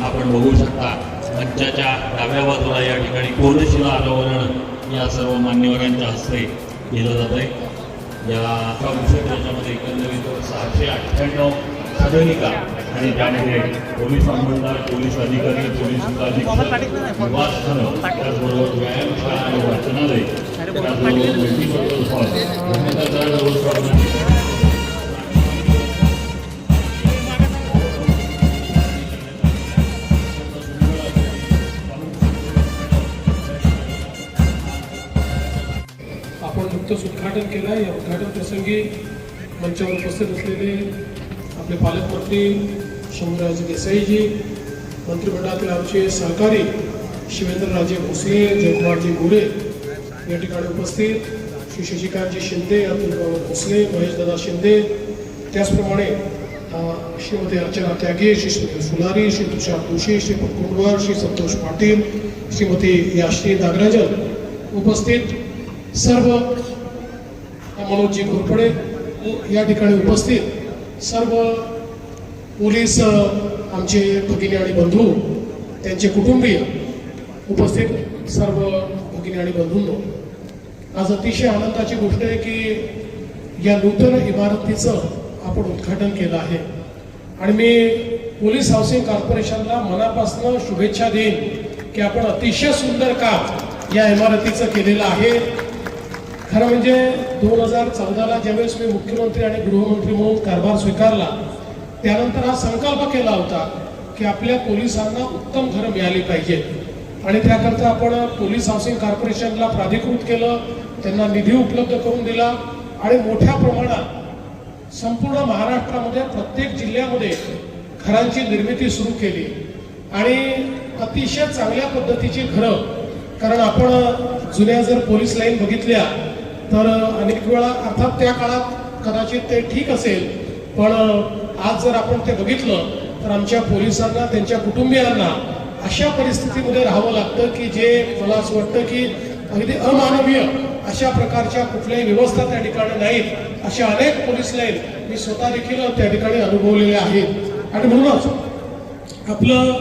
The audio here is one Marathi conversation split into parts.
आपण बघू शकता मंचाच्या डाव्या बाजूला या ठिकाणी कोनशिला अनावरण या सर्व मान्यवरांच्या हस्ते केलं जात आहे। या त्याच्यामध्ये एकंदरीत 698 सदनिका आणि त्यामध्ये पोलीस अंमलदार, पोलीस अधिकारी, पोलीस अधीक्षक, निवासस्थानं, त्याचबरोबर व्यायामशाळा आणि वाचनालय, त्याचबरोबर मल्टीपर्पज हॉल, आपण नुकतंच उद्घाटन केलं आहे। या उद्घाटन प्रसंगी मंचावर उपस्थित असलेले आपले पालकमंत्री शंभूराजे देसाईजी, मंत्रिमंडळातील आमचे सहकारी शिवेंद्रराजे भोसले, जयकुमारजी गोरे या ठिकाणी उपस्थित, श्री शशिकांतजी शिंदे, अतुल भोसले, महेशदादा शिंदे, त्याचप्रमाणे श्रीमती अर्चना त्यागे, श्री सुलारी, श्री तुषार जोशी, श्री कुंडवार, श्री संतोष पाटील, श्रीमती याश्री नागराजन उपस्थित, सर्व मनोजी घोरपडे या ठिकाणी उपस्थित, सर्व पोलीस आमचे भगिनी आणि बंधू, त्यांचे कुटुंबीय उपस्थित, सर्व भगिनी आणि बंधूंनो, आज अतिशय आनंदाची गोष्ट आहे की या नूतन इमारतीचं आपण उद्घाटन केलं आहे आणि मी पोलीस हाऊसिंग कॉर्पोरेशनला मनापासून शुभेच्छा देईन की आपण अतिशय सुंदर काम या इमारतीचं केलेलं आहे। खरं म्हणजे 2014ला ज्यावेळेस मी मुख्यमंत्री आणि गृहमंत्री म्हणून कारभार स्वीकारला त्यानंतर हा संकल्प केला होता की आपल्या पोलिसांना उत्तम घरं मिळाली पाहिजेत आणि त्याकरता आपण पोलीस हाऊसिंग कॉर्पोरेशनला प्राधिकृत केलं, त्यांना निधी उपलब्ध करून दिला आणि मोठ्या प्रमाणात संपूर्ण महाराष्ट्रामध्ये प्रत्येक जिल्ह्यामध्ये घरांची निर्मिती सुरू केली आणि अतिशय चांगल्या पद्धतीची घरं, कारण आपण जुन्या जर पोलीस लाईन बघितल्या तर अनेक वेळा अर्थात त्या काळात कदाचित ते ठीक असेल, पण आज जर आपण ते बघितलं तर आमच्या पोलिसांना, त्यांच्या कुटुंबियांना अशा परिस्थितीमध्ये राहावं लागतं की जे मला असं वाटतं की अगदी अमानवीय अशा प्रकारच्या कुठल्याही व्यवस्था त्या ठिकाणी नाहीत। अशा अनेक पोलीस लाईन मी स्वतः देखील त्या ठिकाणी अनुभवलेल्या आहेत आणि म्हणूनच आपलं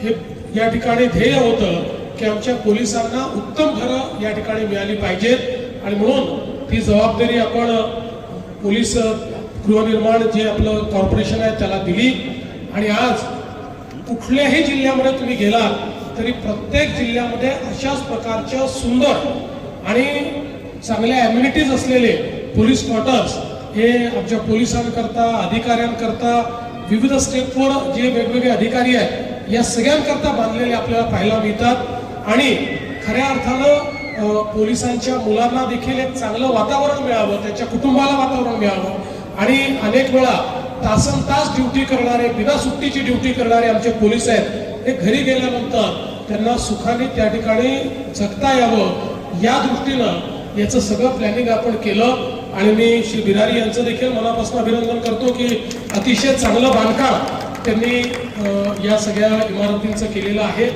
हे या ठिकाणी ध्येय होतं की आमच्या पोलिसांना उत्तम घरं या ठिकाणी मिळाली पाहिजेत आणि म्हणून ती जबाबदारी आपण पोलीस गृहनिर्माण जे आपलं कॉर्पोरेशन आहे त्याला दिली आणि आज कुठल्याही जिल्ह्यामध्ये तुम्ही गेलात तरी प्रत्येक जिल्ह्यामध्ये अशाच प्रकारच्या सुंदर आणि चांगल्या ॲम्युनिटीज असलेले पोलीस क्वार्टर्स हे आमच्या पोलिसांकरता, अधिकाऱ्यांकरता, विविध स्टेपवर जे वेगवेगळे अधिकारी आहेत या सगळ्यांकरता बांधलेले आपल्याला पाहायला मिळतात आणि खऱ्या अर्थानं पोलिसांच्या मुलांना देखील एक चांगलं वातावरण मिळावं, त्यांच्या कुटुंबाला वातावरण मिळावं आणि अनेक वेळा तासनतास ड्युटी करणारे, बिना सुट्टीची ड्युटी करणारे आमचे पोलीस आहेत हे घरी गेल्यानंतर त्यांना सुखाने त्या ठिकाणी जगता यावं या दृष्टीनं याचं सगळं प्लॅनिंग आपण केलं आणि मी श्री बिरारी यांचं देखील मनापासून अभिनंदन करतो की अतिशय चांगलं बांधकाम त्यांनी या सगळ्या इमारतींचं केलेलं आहे।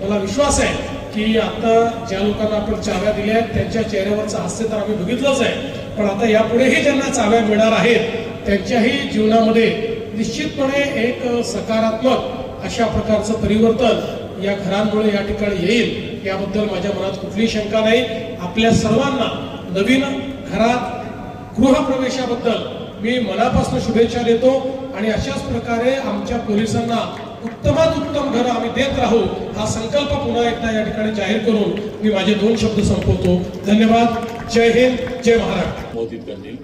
मला विश्वास आहे की आता ज्या लोकांना आपण चाव्या दिल्या आहेत त्यांच्या चेहऱ्यावरचं हास्य तर आम्ही बघितलंच आहे, पण आता यापुढेही ज्यांना चाव्या मिळणार आहेत त्यांच्याही जीवनामध्ये निश्चितपणे एक सकारात्मक अशा प्रकारचं परिवर्तन या घरांमुळे या ठिकाणी येईल याबद्दल माझ्या मनात कुठलीही शंका नाही। आपल्या सर्वांना नवीन घरात गृहप्रवेशाबद्दल मी मनापासून शुभेच्छा देतो आणि अशाच प्रकारे आमच्या पोलिसांना उत्तमात उत्तम घर आम्ही देत राहू हा संकल्प पुन्हा एकदा या ठिकाणी जाहीर करून मी माझे 2 शब्द संपवतो। धन्यवाद। जय हिंद, जय महाराष्ट्र। मोदित करतील।